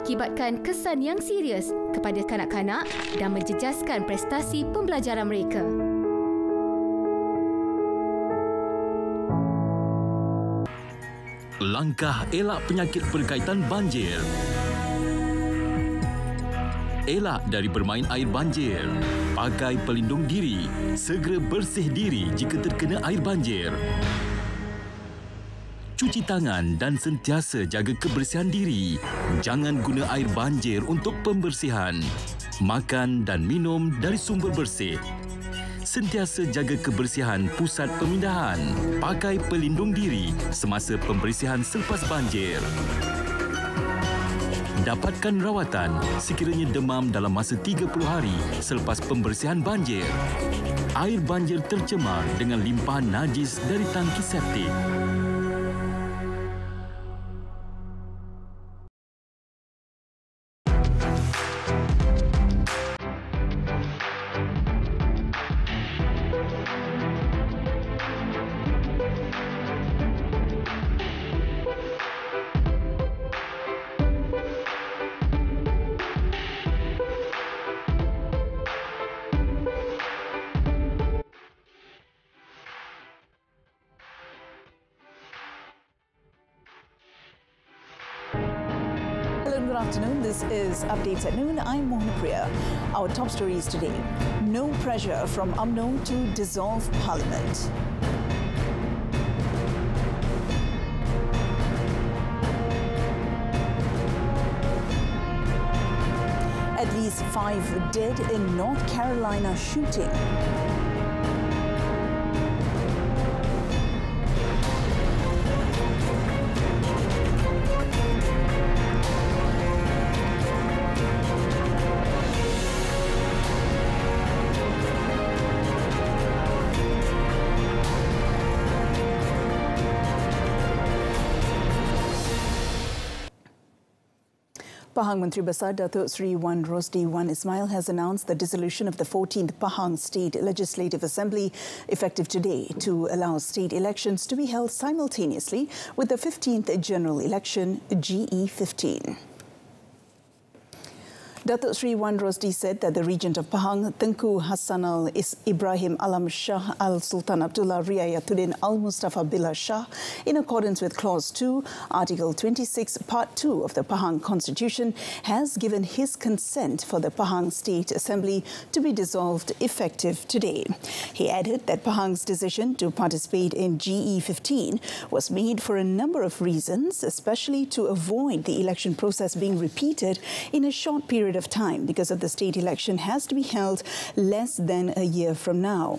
mengakibatkan kesan yang serius kepada kanak-kanak dan menjejaskan prestasi pembelajaran mereka. Langkah elak penyakit berkaitan banjir. Elak dari bermain air banjir. Pakai pelindung diri. Segera bersih diri jika terkena air banjir. Cuci tangan dan sentiasa jaga kebersihan diri. Jangan guna air banjir untuk pembersihan. Makan dan minum dari sumber bersih. Sentiasa jaga kebersihan pusat pemindahan. Pakai pelindung diri semasa pembersihan selepas banjir. Dapatkan rawatan sekiranya demam dalam masa 30 hari selepas pembersihan banjir. Air banjir tercemar dengan limpahan najis dari tangki septik. Good afternoon. This is Updates at Noon. I'm Mohanupriya. Our top stories today. No pressure from UMNO to dissolve Parliament. At least 5 dead in North Carolina shooting. Pahang Menteri Besar Datuk Seri Wan Rosdi Wan Ismail has announced the dissolution of the 14th Pahang State Legislative Assembly effective today to allow state elections to be held simultaneously with the 15th General Election GE15. Datuk Seri Wan Rosdi said that the Regent of Pahang, Tengku Hassanal Ibrahim Alam Shah Al Sultan Abdullah Riayatuddin Al Mustafa Billah Shah, in accordance with Clause 2, Article 26, Part 2 of the Pahang Constitution, has given his consent for the Pahang State Assembly to be dissolved effective today. He added that Pahang's decision to participate in GE15 was made for a number of reasons, especially to avoid the election process being repeated in a short period of time because of the state election has to be held less than a year from now.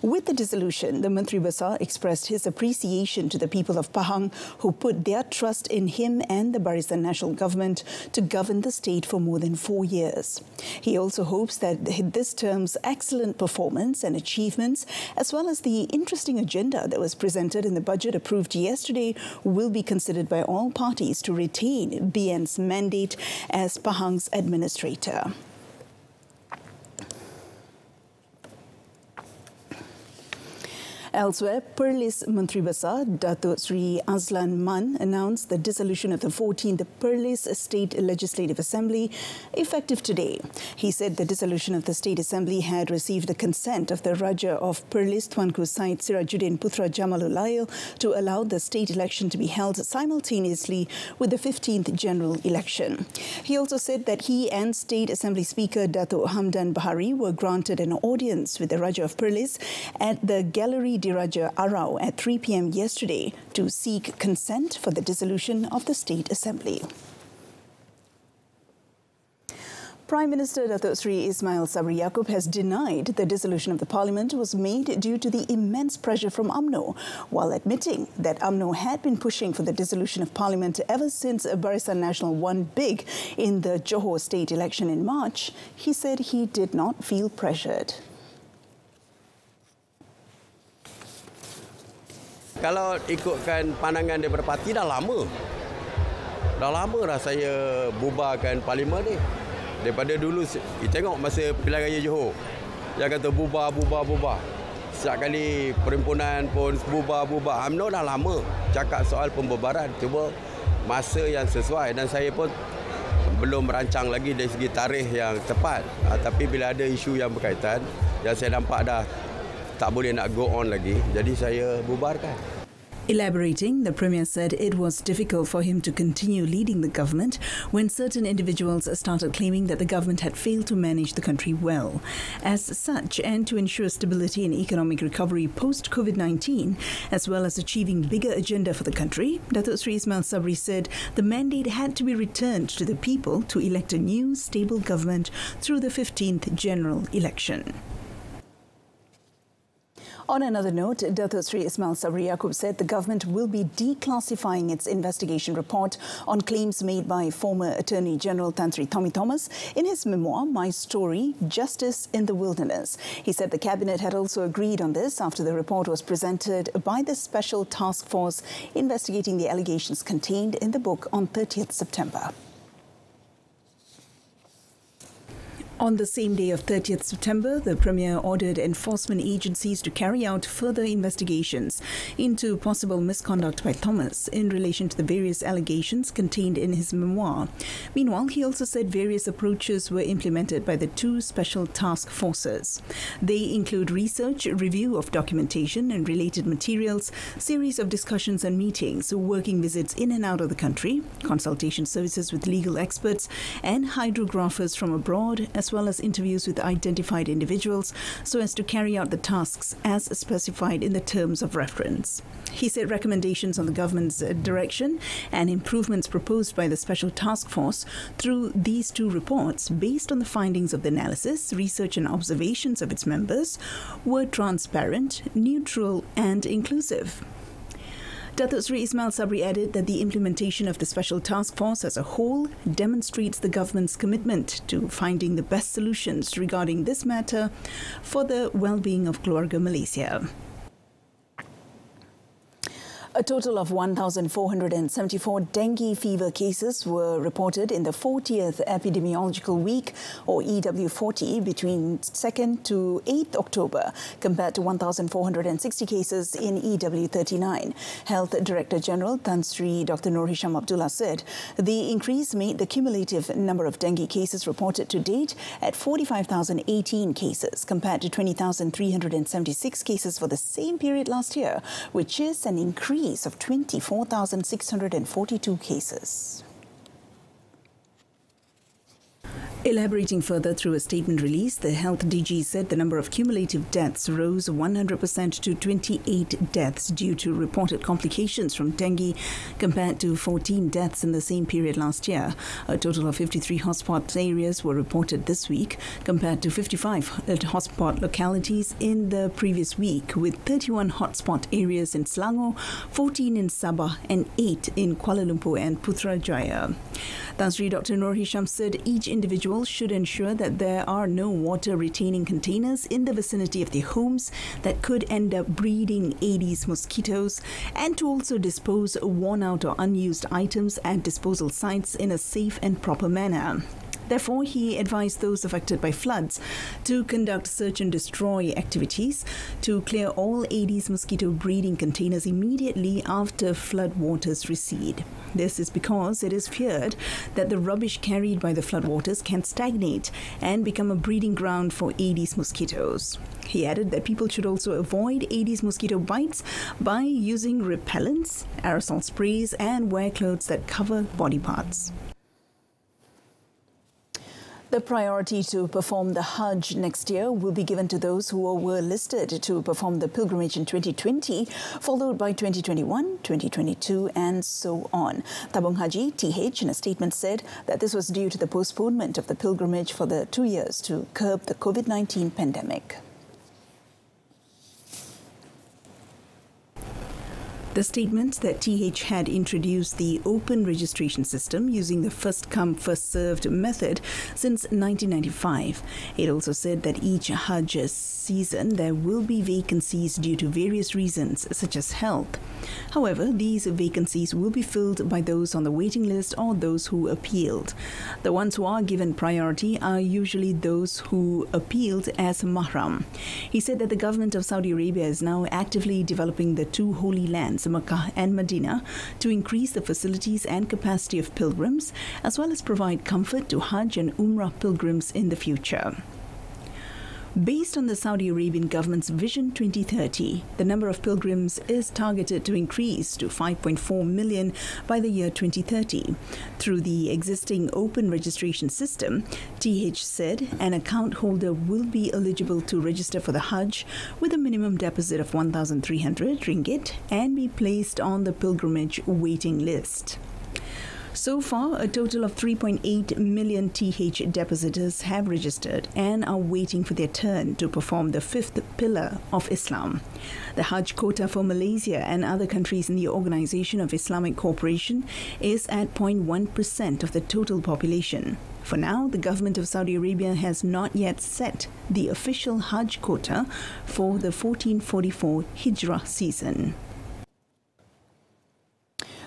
With the dissolution, the Menteri Besar expressed his appreciation to the people of Pahang who put their trust in him and the Barisan National Government to govern the state for more than 4 years. He also hopes that this term's excellent performance and achievements, as well as the interesting agenda that was presented in the budget approved yesterday, will be considered by all parties to retain BN's mandate as Pahang's administrator. Elsewhere, Perlis Menteri Besar Datuk Seri Azlan Man announced the dissolution of the 14th Perlis State Legislative Assembly effective today. He said the dissolution of the State Assembly had received the consent of the Raja of Perlis, Tuanku Said Sirajuddin Putra Jamalulail, to allow the state election to be held simultaneously with the 15th general election. He also said that he and State Assembly Speaker Datuk Hamdan Bahari were granted an audience with the Raja of Perlis at the Gallery Diraja Arau at 3 p.m. yesterday to seek consent for the dissolution of the State Assembly. Prime Minister Datuk Seri Ismail Sabri Yaakob has denied the dissolution of the Parliament was made due to the immense pressure from UMNO, while admitting that UMNO had been pushing for the dissolution of Parliament ever since Barisan Nasional won big in the Johor state election in March. He said he did not feel pressured. Kalau ikutkan pandangan daripada parti dah lama. Dah lama dah saya bubarkan parlimen ni. Daripada dulu, kita tengok masa pilihan raya Johor. Yang kata bubar. Setiap kali perhimpunan pun bubar. UMNO dah lama cakap soal pembubaran. Cuba masa yang sesuai. Dan saya pun belum merancang lagi dari segi tarikh yang tepat. Tapi bila ada isu yang berkaitan, yang saya nampak dah tak boleh nak go on lagi, jadi saya bubarkan. Elaborating, the Premier said it was difficult for him to continue leading the government when certain individuals started claiming that the government had failed to manage the country well. As such, and to ensure stability and economic recovery post-COVID-19, as well as achieving bigger agenda for the country, Datuk Sri Ismail Sabri said the mandate had to be returned to the people to elect a new, stable government through the 15th general election. On another note, Datuk Sri Ismail Sabri Yaakob said the government will be declassifying its investigation report on claims made by former Attorney General Tan Sri Tommy Thomas in his memoir, My Story, Justice in the Wilderness. He said the Cabinet had also agreed on this after the report was presented by the Special Task Force investigating the allegations contained in the book on 30th September. On the same day of 30th September, the Premier ordered enforcement agencies to carry out further investigations into possible misconduct by Thomas in relation to the various allegations contained in his memoir. Meanwhile, he also said various approaches were implemented by the two special task forces. They include research, review of documentation and related materials, series of discussions and meetings, working visits in and out of the country, consultation services with legal experts and hydrographers from abroad, as well as interviews with identified individuals so as to carry out the tasks as specified in the terms of reference. He said recommendations on the government's direction and improvements proposed by the Special Task Force through these two reports, based on the findings of the analysis, research and observations of its members, were transparent, neutral and inclusive. Datuk Sri Ismail Sabri added that the implementation of the Special Task Force as a whole demonstrates the government's commitment to finding the best solutions regarding this matter for the well-being of Keluarga Malaysia. A total of 1,474 dengue fever cases were reported in the 40th Epidemiological Week, or EW40, between 2nd to 8th October, compared to 1,460 cases in EW39. Health Director General Tan Sri Dr. Nur Hisham Abdullah said the increase made the cumulative number of dengue cases reported to date at 45,018 cases, compared to 20,376 cases for the same period last year, which is an increase of 24,642 cases. Elaborating further through a statement release, the Health DG said the number of cumulative deaths rose 100% to 28 deaths due to reported complications from dengue, compared to 14 deaths in the same period last year. A total of 53 hotspot areas were reported this week, compared to 55 hotspot localities in the previous week, with 31 hotspot areas in Selangor, 14 in Sabah and 8 in Kuala Lumpur and Putrajaya. Tan Sri Dr. Nur Hisham said each individual should ensure that there are no water-retaining containers in the vicinity of their homes that could end up breeding Aedes mosquitoes, and to also dispose worn-out or unused items at disposal sites in a safe and proper manner. Therefore, he advised those affected by floods to conduct search and destroy activities to clear all Aedes mosquito breeding containers immediately after flood waters recede. This is because it is feared that the rubbish carried by the floodwaters can stagnate and become a breeding ground for Aedes mosquitoes. He added that people should also avoid Aedes mosquito bites by using repellents, aerosol sprays, and wear clothes that cover body parts. The priority to perform the Hajj next year will be given to those who were listed to perform the pilgrimage in 2020, followed by 2021, 2022 and so on. Tabung Haji, TH, in a statement said that this was due to the postponement of the pilgrimage for the 2 years to curb the COVID-19 pandemic. The statement that TH had introduced the open registration system using the first-come, first-served method since 1995. It also said that each Hajj season there will be vacancies due to various reasons, such as health. However, these vacancies will be filled by those on the waiting list or those who appealed. The ones who are given priority are usually those who appealed as mahram. He said that the government of Saudi Arabia is now actively developing the two holy lands, Mecca and Medina to increase the facilities and capacity of pilgrims, as well as provide comfort to Hajj and Umrah pilgrims in the future. Based on the Saudi Arabian government's Vision 2030, the number of pilgrims is targeted to increase to 5.4 million by the year 2030. Through the existing open registration system, TH said an account holder will be eligible to register for the Hajj with a minimum deposit of 1,300 ringgit and be placed on the pilgrimage waiting list. So far, a total of 3.8 million TH depositors have registered and are waiting for their turn to perform the fifth pillar of Islam. The Hajj Quota for Malaysia and other countries in the Organization of Islamic Cooperation is at 0.1% of the total population. For now, the government of Saudi Arabia has not yet set the official Hajj Quota for the 1444 Hijrah season.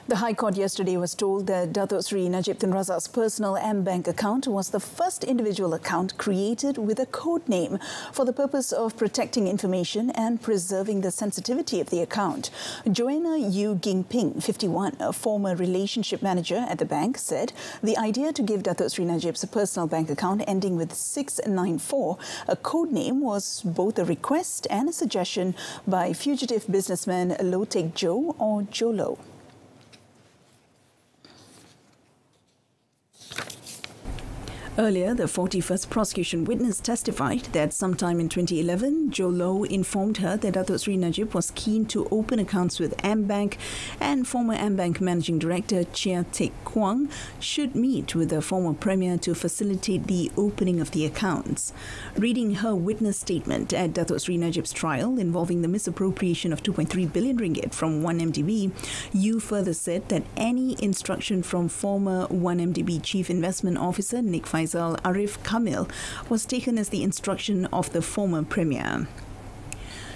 The High Court yesterday was told that Datuk Sri Najib Tun Razak's personal M-Bank account was the first individual account created with a code name for the purpose of protecting information and preserving the sensitivity of the account. Joanna Yu Gingping, 51, a former relationship manager at the bank, said the idea to give Datuk Sri Najib's personal bank account ending with 694 a code name was both a request and a suggestion by fugitive businessman Lo Tek Jo or Jolo. Earlier, the 41st prosecution witness testified that sometime in 2011, Jo Lo informed her that Datuk Sri Najib was keen to open accounts with M-Bank and former M-Bank Managing Director Chia Teck Kwang should meet with the former Premier to facilitate the opening of the accounts. Reading her witness statement at Datuk Sri Najib's trial involving the misappropriation of 2.3 billion ringgit from 1MDB, Yu further said that any instruction from former 1MDB Chief Investment Officer Nick Faisal Arif Kamil was taken as the instruction of the former Premier.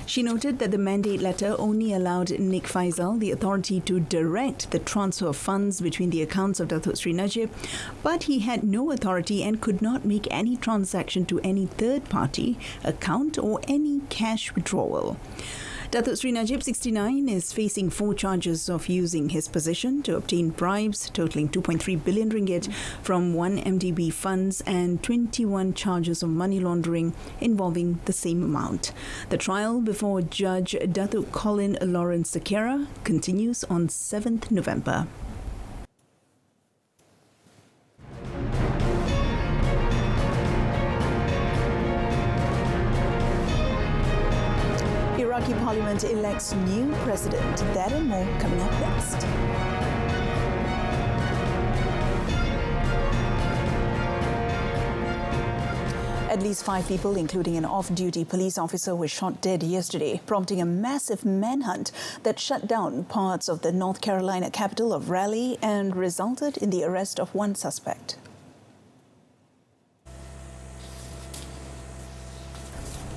She noted that the mandate letter only allowed Nick Faisal the authority to direct the transfer of funds between the accounts of Datuk Sri Najib, but he had no authority and could not make any transaction to any third party account or any cash withdrawal. Datuk Sri Najib, 69, is facing 4 charges of using his position to obtain bribes totaling 2.3 billion ringgit from 1MDB funds and 21 charges of money laundering involving the same amount. The trial before Judge Datuk Colin Lawrence Sakera continues on 7th November. Iraqi Parliament elects new president. That and more coming up next. At least 5 people, including an off-duty police officer, were shot dead yesterday, prompting a massive manhunt that shut down parts of the North Carolina capital of Raleigh and resulted in the arrest of 1 suspect.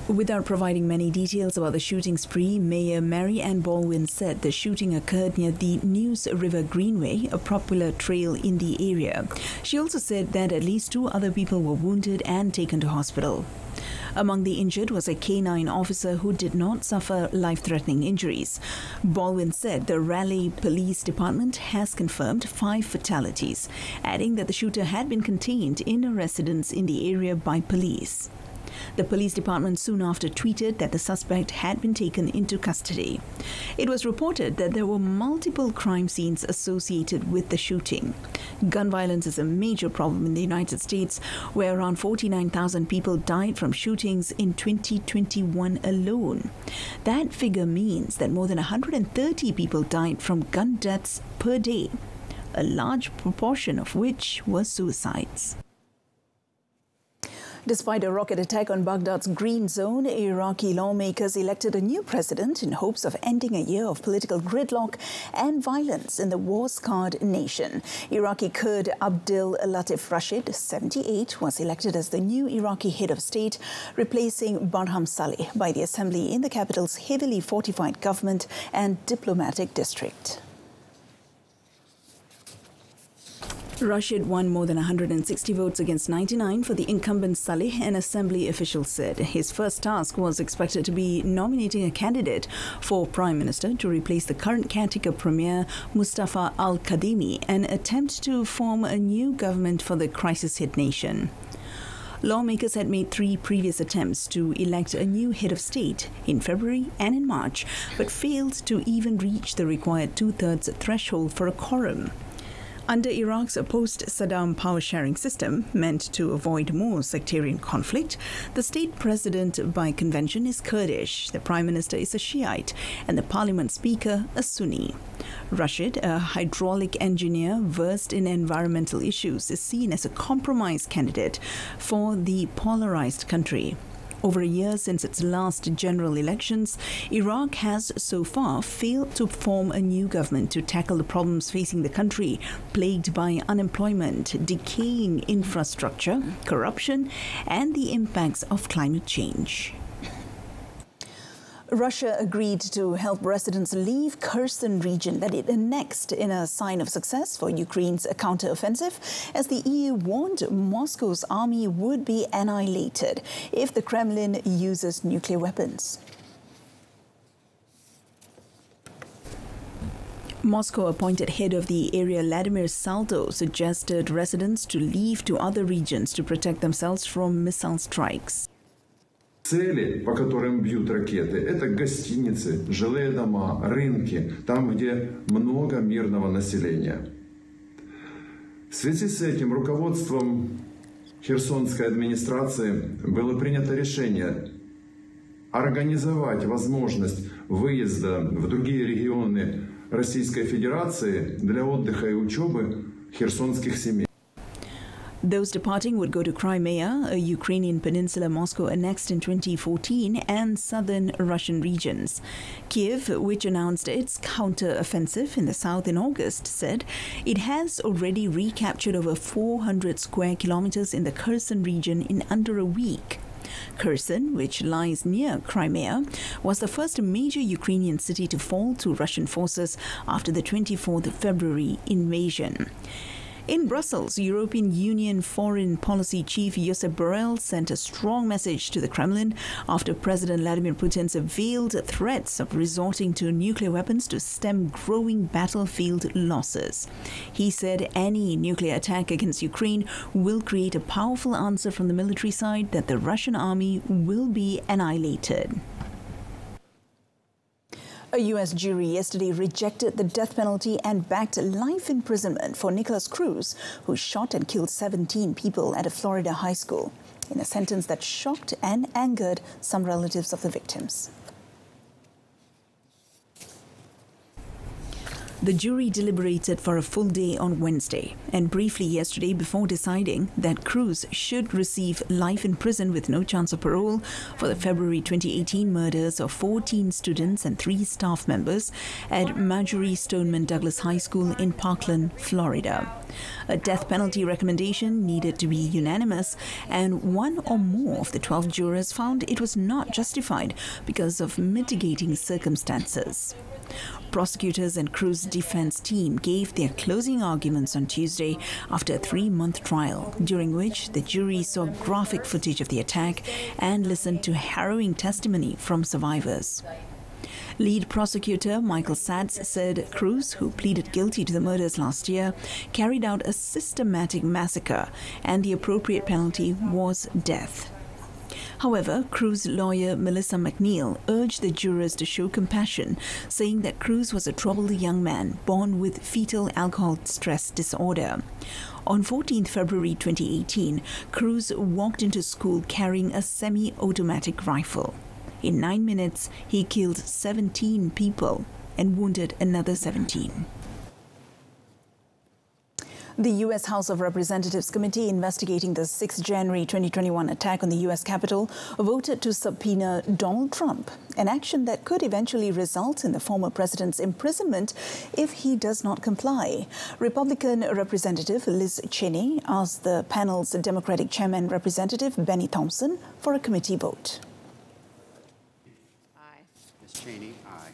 Without providing many details about the shooting spree, Mayor Mary Ann Baldwin said the shooting occurred near the News River Greenway, a popular trail in the area. She also said that at least 2 other people were wounded and taken to hospital. Among the injured was a K9 officer who did not suffer life-threatening injuries. Baldwin said the Raleigh Police Department has confirmed 5 fatalities, adding that the shooter had been contained in a residence in the area by police. The police department soon after tweeted that the suspect had been taken into custody. It was reported that there were multiple crime scenes associated with the shooting. Gun violence is a major problem in the United States, where around 49,000 people died from shootings in 2021 alone. That figure means that more than 130 people died from gun deaths per day, a large proportion of which were suicides. Despite a rocket attack on Baghdad's Green Zone, Iraqi lawmakers elected a new president in hopes of ending a year of political gridlock and violence in the war-scarred nation. Iraqi Kurd Abdel Latif Rashid, 78, was elected as the new Iraqi head of state, replacing Barham Saleh by the assembly in the capital's heavily fortified government and diplomatic district. Rashid won more than 160 votes against 99 for the incumbent Saleh, an assembly official said. His first task was expected to be nominating a candidate for Prime Minister to replace the current caretaker Premier Mustafa Al-Kadhimi and attempt to form a new government for the crisis-hit nation. Lawmakers had made 3 previous attempts to elect a new head of state in February and in March, but failed to even reach the required 2/3 threshold for a quorum. Under Iraq's post-Saddam power-sharing system, meant to avoid more sectarian conflict, the state president by convention is Kurdish, the prime minister is a Shiite, and the parliament speaker a Sunni. Rashid, a hydraulic engineer versed in environmental issues, is seen as a compromise candidate for the polarized country. Over a year since its last general elections, Iraq has so far failed to form a new government to tackle the problems facing the country, plagued by unemployment, decaying infrastructure, corruption, and the impacts of climate change. Russia agreed to help residents leave Kherson region that it annexed in a sign of success for Ukraine's counter-offensive, as the EU warned Moscow's army would be annihilated if the Kremlin uses nuclear weapons. Moscow-appointed head of the area Vladimir Salto suggested residents to leave to other regions to protect themselves from missile strikes. Цели, по которым бьют ракеты, это гостиницы, жилые дома, рынки, там, где много мирного населения. В связи с этим руководством Херсонской администрации было принято решение организовать возможность выезда в другие регионы Российской Федерации для отдыха и учебы херсонских семей. Those departing would go to Crimea, a Ukrainian peninsula Moscow annexed in 2014, and southern Russian regions. Kiev, which announced its counter-offensive in the south in August, said it has already recaptured over 400 square kilometers in the Kherson region in under a week. Kherson, which lies near Crimea, was the first major Ukrainian city to fall to Russian forces after the 24th February invasion. In Brussels, European Union Foreign Policy Chief Josep Borrell sent a strong message to the Kremlin after President Vladimir Putin's veiled threats of resorting to nuclear weapons to stem growing battlefield losses. He said any nuclear attack against Ukraine will create a powerful answer from the military side that the Russian army will be annihilated. A U.S. jury yesterday rejected the death penalty and backed life imprisonment for Nicholas Cruz, who shot and killed 17 people at a Florida high school, in a sentence that shocked and angered some relatives of the victims. The jury deliberated for a full day on Wednesday and briefly yesterday before deciding that Cruz should receive life in prison with no chance of parole for the February 2018 murders of 14 students and 3 staff members at Marjorie Stoneman Douglas High School in Parkland, Florida. A death penalty recommendation needed to be unanimous, and 1 or more of the 12 jurors found it was not justified because of mitigating circumstances. Prosecutors and Cruz's defense team gave their closing arguments on Tuesday after a 3-month trial, during which the jury saw graphic footage of the attack and listened to harrowing testimony from survivors. Lead prosecutor Michael Satz said Cruz, who pleaded guilty to the murders last year, carried out a systematic massacre and the appropriate penalty was death. However, Cruz lawyer Melissa McNeil urged the jurors to show compassion, saying that Cruz was a troubled young man born with fetal alcohol stress disorder. On 14 February 2018, Cruz walked into school carrying a semi-automatic rifle. In 9 minutes, he killed 17 people and wounded another 17. The U.S. House of Representatives Committee investigating the 6 January 2021 attack on the U.S. Capitol voted to subpoena Donald Trump, an action that could eventually result in the former president's imprisonment if he does not comply. Republican Representative Liz Cheney asked the panel's Democratic Chairman Representative Benny Thompson for a committee vote. Aye. Ms. Cheney, aye.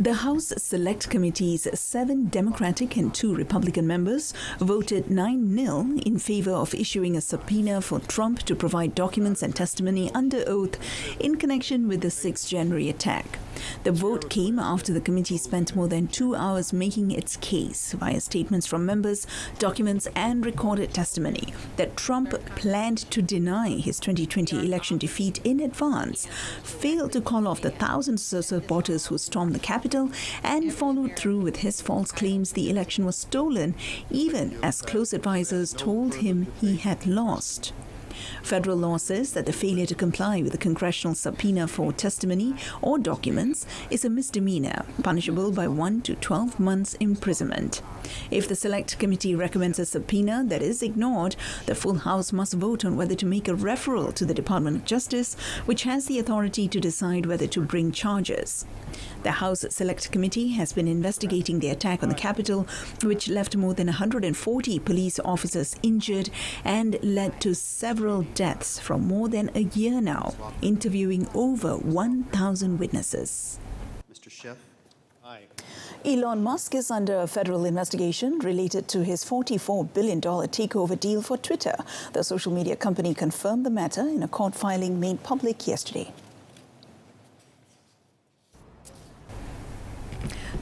The House Select Committee's 7 Democratic and 2 Republican members voted 9-0 in favour of issuing a subpoena for Trump to provide documents and testimony under oath in connection with the 6th January attack. The vote came after the committee spent more than 2 hours making its case via statements from members, documents and recorded testimony that Trump planned to deny his 2020 election defeat in advance, failed to call off the thousands of supporters who stormed the Capitol, and followed through with his false claims the election was stolen, even as close advisors told him he had lost. Federal law says that the failure to comply with a congressional subpoena for testimony or documents is a misdemeanor, punishable by 1 to 12 months imprisonment. If the Select Committee recommends a subpoena that is ignored, the full House must vote on whether to make a referral to the Department of Justice, which has the authority to decide whether to bring charges. The House Select Committee has been investigating the attack on the Capitol, which left more than 140 police officers injured and led to several deaths for more than a year now, interviewing over 1,000 witnesses. Mr. Schiff. Aye. Elon Musk is under a federal investigation related to his $44 billion takeover deal for Twitter. The social media company confirmed the matter in a court filing made public yesterday.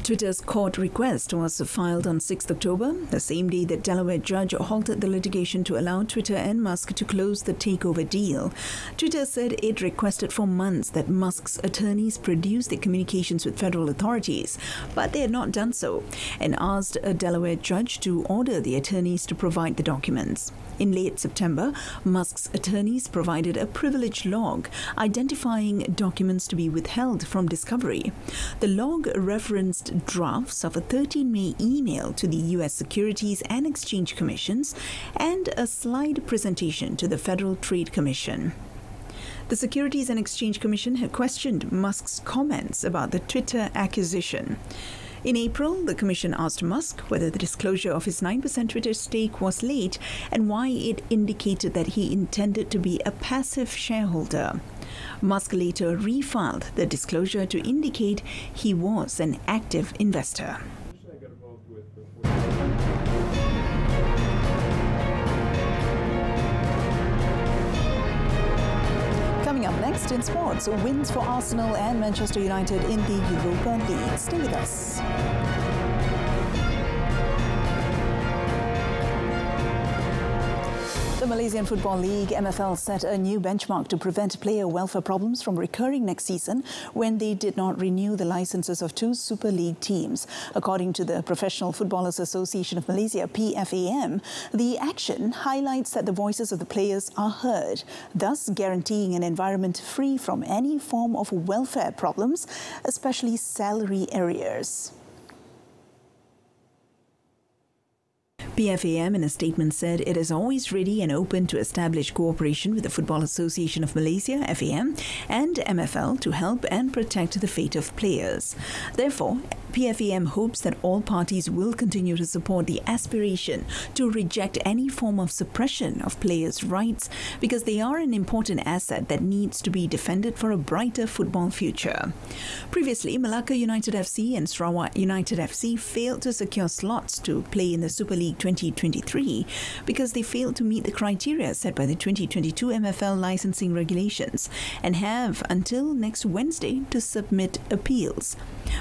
Twitter's court request was filed on 6 October, the same day that Delaware judge halted the litigation to allow Twitter and Musk to close the takeover deal. Twitter said it requested for months that Musk's attorneys produce their communications with federal authorities, but they had not done so, and asked a Delaware judge to order the attorneys to provide the documents. In late September, Musk's attorneys provided a privilege log identifying documents to be withheld from discovery. The log referenced drafts of a 13-May email to the U.S. Securities and Exchange Commissions and a slide presentation to the Federal Trade Commission. The Securities and Exchange Commission had questioned Musk's comments about the Twitter acquisition. In April, the Commission asked Musk whether the disclosure of his 9% Twitter stake was late and why it indicated that he intended to be a passive shareholder. Musk later refiled the disclosure to indicate he was an active investor. Coming up next in sports, wins for Arsenal and Manchester United in the Europa League. Stay with us. The Malaysian Football League MFL set a new benchmark to prevent player welfare problems from recurring next season when they did not renew the licenses of 2 Super League teams. According to the Professional Footballers Association of Malaysia, PFAM, the action highlights that the voices of the players are heard, thus guaranteeing an environment free from any form of welfare problems, especially salary arrears. PFAM in a statement said it is always ready and open to establish cooperation with the Football Association of Malaysia, FAM, and MFL to help and protect the fate of players. Therefore, PFAM hopes that all parties will continue to support the aspiration to reject any form of suppression of players' rights because they are an important asset that needs to be defended for a brighter football future. Previously, Malacca United FC and Sarawak United FC failed to secure slots to play in the Super League 2023 because they failed to meet the criteria set by the 2022 MFL licensing regulations and have until next Wednesday to submit appeals.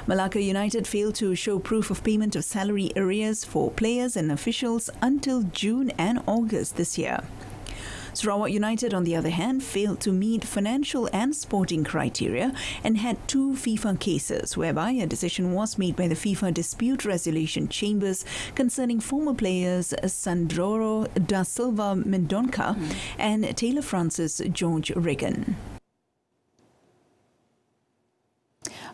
Malacca United failed to show proof of payment of salary arrears for players and officials until June and August this year. Sarawak United, on the other hand, failed to meet financial and sporting criteria and had 2 FIFA cases whereby a decision was made by the FIFA Dispute Resolution Chambers concerning former players Sandro da Silva Mendonca and Taylor Francis George Regan.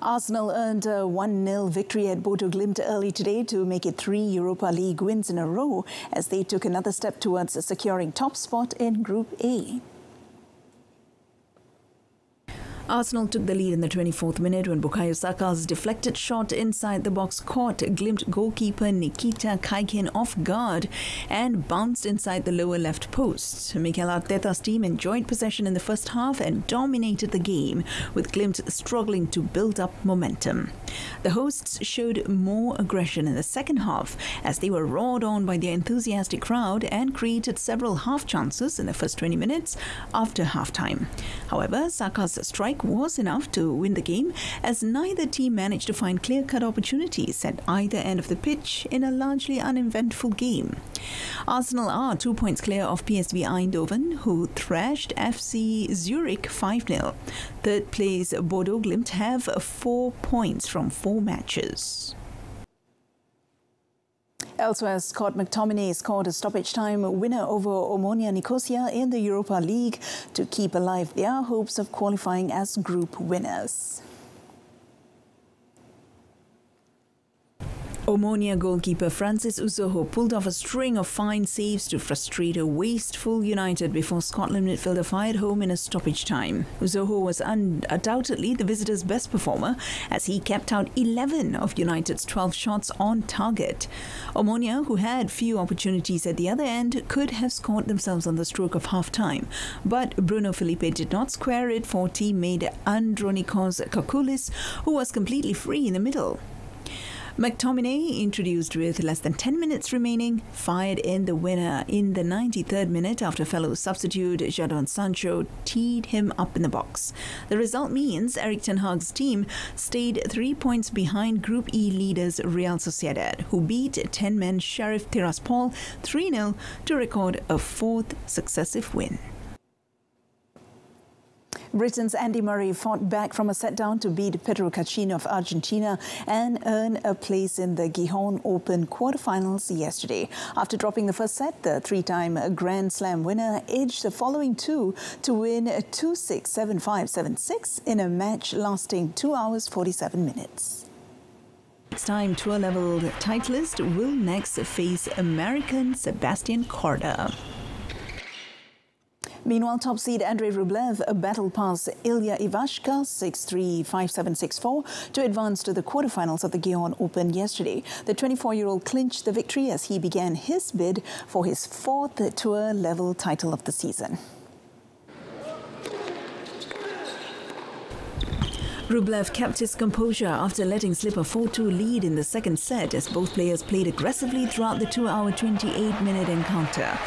Arsenal earned a 1-0 victory at Bodo Glimt early today to make it 3 Europa League wins in a row as they took another step towards securing top spot in Group A. Arsenal took the lead in the 24th minute when Bukayo Saka's deflected shot inside the box caught Glimt goalkeeper Nikita Kaikin off guard and bounced inside the lower left post. Mikel Arteta's team enjoyed possession in the first half and dominated the game, with Glimt struggling to build up momentum. The hosts showed more aggression in the second half as they were roared on by their enthusiastic crowd and created several half chances in the first 20 minutes after halftime. However, Saka's strike was enough to win the game, as neither team managed to find clear-cut opportunities at either end of the pitch in a largely uneventful game. Arsenal are 2 points clear of PSV Eindhoven, who thrashed FC Zurich 5-0. Third place Bodo Glimt have 4 points from 4 matches. Elsewhere, Scott McTominay scored a stoppage-time winner over Omonia Nicosia in the Europa League to keep alive their hopes of qualifying as group winners. Omonia goalkeeper Francis Uzoho pulled off a string of fine saves to frustrate a wasteful United before Scotland midfielder fired home in a stoppage time. Uzoho was undoubtedly the visitors' best performer, as he kept out 11 of United's 12 shots on target. Omonia, who had few opportunities at the other end, could have scored themselves on the stroke of half-time, but Bruno Felipe did not square it for teammate Andronikos Kakoulis, who was completely free in the middle. McTominay, introduced with less than 10 minutes remaining, fired in the winner in the 93rd minute after fellow substitute Jadon Sancho teed him up in the box. The result means Erik ten Hag's team stayed 3 points behind Group E leaders Real Sociedad, who beat 10-man Sheriff Tiraspol 3-0 to record a 4th successive win. Britain's Andy Murray fought back from a set-down to beat Pedro Cachin of Argentina and earn a place in the Gijón Open quarterfinals yesterday. After dropping the first set, the three-time Grand Slam winner edged the following two to win 2-6, 7-5, 7-6 in a match lasting 2 hours 47 minutes. Next time, tour-level titleist will next face American Sebastian Korda. Meanwhile, top seed Andrei Rublev battled past Ilya Ivashka 6-3, 5-7, 6-4 to advance to the quarterfinals of the Gijón Open yesterday. The 24-year-old clinched the victory as he began his bid for his 4th tour-level title of the season. Rublev kept his composure after letting slip a 4-2 lead in the second set as both players played aggressively throughout the 2-hour 28-minute encounter.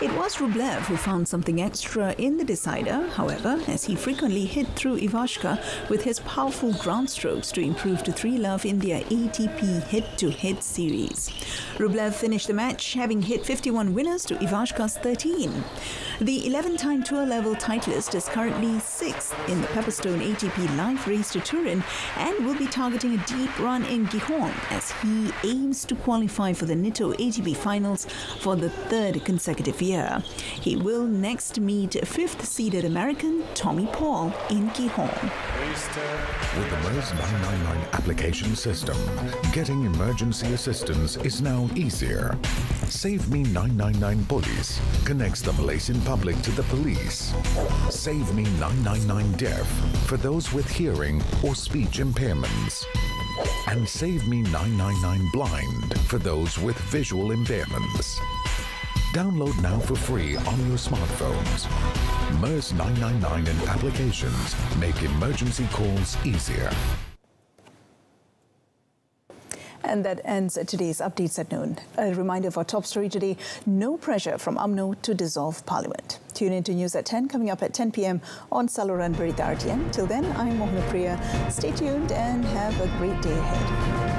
It was Rublev who found something extra in the decider, however, as he frequently hit through Ivashka with his powerful ground strokes to improve to 3-love in their ATP head-to-head series. Rublev finished the match having hit 51 winners to Ivashka's 13. The 11-time tour-level titleist is currently 6th in the Pepperstone ATP Live Race to Turin and will be targeting a deep run in Gijón as he aims to qualify for the Nitto ATP Finals for the 3rd consecutive year. He will next meet 5th-seeded American Tommy Paul in Gijón. With the MERS 999 application system, getting emergency assistance is now easier. Save Me 999 Police connects the Malaysian public to the police. Save Me 999 Deaf for those with hearing or speech impairments. And Save Me 999 Blind for those with visual impairments. Download now for free on your smartphones. MERS 999 and applications make emergency calls easier. And that ends today's updates at noon. A reminder of our top story today: no pressure from UMNO to dissolve Parliament. Tune in to News at 10, coming up at 10 p.m. on Saluran Berita RTM. Till then, I'm Mohana Priya. Stay tuned and have a great day ahead.